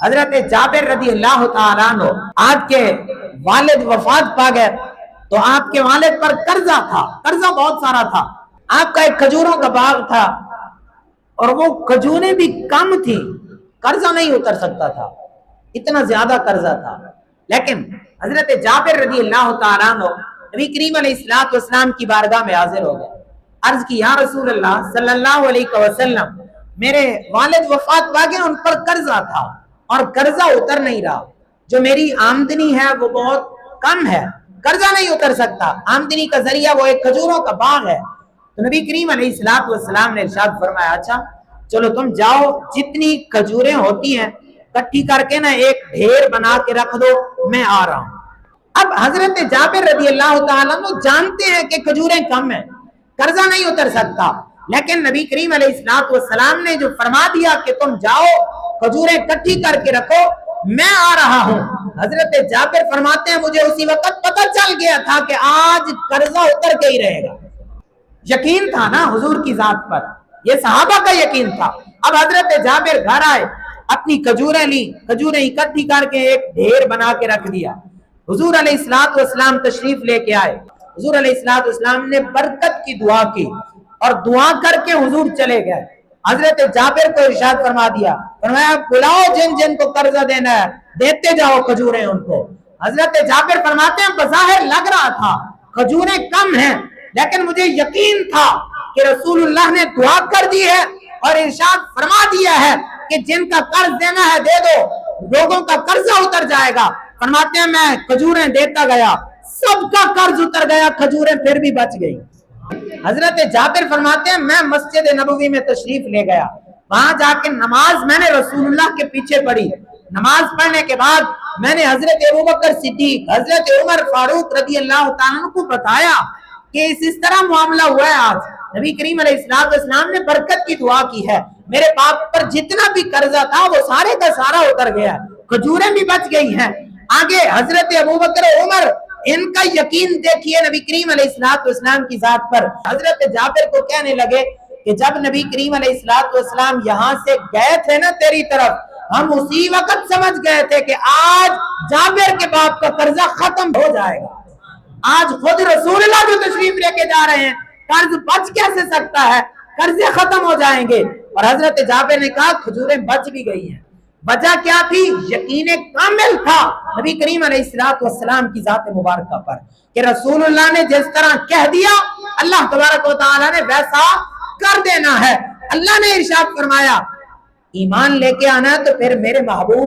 حضرت جابر رضی اللہ تعالیٰ عنہ آپ کے والد وفات پا گئے تو آپ کے والد پر قرضہ تھا، قرضہ بہت سارا تھا۔ آپ کا ایک کھجوروں کا باغ تھا اور وہ کھجوریں بھی کم تھی، قرضہ نہیں اتر سکتا تھا، اتنا زیادہ قرضہ تھا۔ لیکن حضرت جابر رضی اللہ تعالیٰ عنہ نبی کریم علیہ السلام کی بارگاہ میں حاضر ہو گئے، عرض کی یا رسول اللہ صلی اللہ علیہ وسلم، میرے والد وفات پا گئے، ان پر قرضہ تھا اور قرضہ اتر نہیں رہا، جو میری آمدنی ہے وہ بہت کم ہے، قرضہ نہیں اتر سکتا، آمدنی کا ذریعہ وہ ایک کھجوروں کا باغ ہے۔ تو نبی کریم علیہ السلام نے ارشاد فرمایا اچھا چلو تم جاؤ، جتنی کھجوریں ہوتی ہیں کٹھی کر کے نا ایک ڈھیر بنا کے رکھ دو، میں آ رہا ہوں۔ اب حضرت جابر رضی اللہ تعالیٰ عنہ جانتے ہیں کہ کھجوریں کم ہیں، قرضہ نہیں اتر سکتا، لیکن نبی کریم علیہ السلام نے جو فرما دیا کہ تم جاؤ کھجوریں کٹھی کر کے رکھو، میں آ رہا ہوں۔ حضرت جابر فرماتے ہیں مجھے اسی وقت پتہ چل گیا تھا کہ آج قرضہ اتر کے ہی رہے گا۔ یقین تھا نا حضور کی ذات پر، یہ صحابہ کا یقین تھا۔ اب حضرت جابر گھر آئے، اپنی کھجوریں لی، کھجوریں اکٹھی کر کے ایک ڈھیر بنا کے رکھ دیا۔ حضور علیہ السلام تشریف لے کے آئے، حضور علیہ السلام نے برکت کی دعا کی اور دعا کر کے حضور چلے گئے۔ حضرت جابر کو ارشاد فرما دیا، فرمایا بلاؤ جن جن کو قرضہ دینا ہے، دیتے جاؤ کھجوریں ان کو۔ حضرت جابر فرماتے ہیں بظاہر لگ رہا تھا کھجوریں کم ہیں، لیکن مجھے یقین تھا کہ رسول اللہ نے دعا کر دی ہے اور ارشاد فرما دیا ہے کہ جن کا قرض دینا ہے دے دو، لوگوں کا قرضہ اتر جائے گا۔ فرماتے ہیں میں کھجوریں دیتا گیا، سب کا قرض اتر گیا، کھجوریں پھر بھی بچ گئی۔ حضرت جابر فرماتے ہیں میں مسجد نبوی میں تشریف لے گیا، وہاں جا کے نماز میں نے رسول اللہ کے پیچھے پڑھی۔ نماز پڑھنے کے بعد میں نے حضرت ابوبکر صدیق، حضرت عمر فاروق رضی اللہ تعالیٰ عنہ کو بتایا کہ اس طرح معاملہ ہوا ہے۔ آج نبی کریم علیہ السلام نے برکت کی دعا کی ہے، میرے باپ پر جتنا بھی قرضہ تھا وہ سارے کا سارا اتر گیا، کھجوریں بھی بچ گئی ہیں۔ آگے حضرت ابوبکر عمر، ان کا یقین دیکھیے نبی کریم علیہ السلام کی ذات پر۔ حضرت جابر کو کہنے لگے کہ جب نبی کریم علیہ السلام یہاں سے گئے تھے نا تیری طرف، ہم اسی وقت سمجھ گئے تھے کہ آج جابر کے باپ کا قرضہ ختم ہو جائے گا۔ آج خود رسول اللہ جو تشریف لے کے جا رہے ہیں، قرض بچ کیسے سکتا ہے، قرضے ختم ہو جائیں گے۔ اور حضرت جابر نے کہا کھجوریں بچ بھی گئی ہیں۔ وجہ کیا تھی؟ یقین کامل تھا نبی کریم علیہ السلام کی ذات مبارکہ پر کہ رسول اللہ نے جس طرح کہہ دیا اللہ تبارک و تعالیٰ نے ویسا کر دینا ہے۔ اللہ نے ارشاد فرمایا ایمان لے کے آنا ہے تو پھر میرے محبوب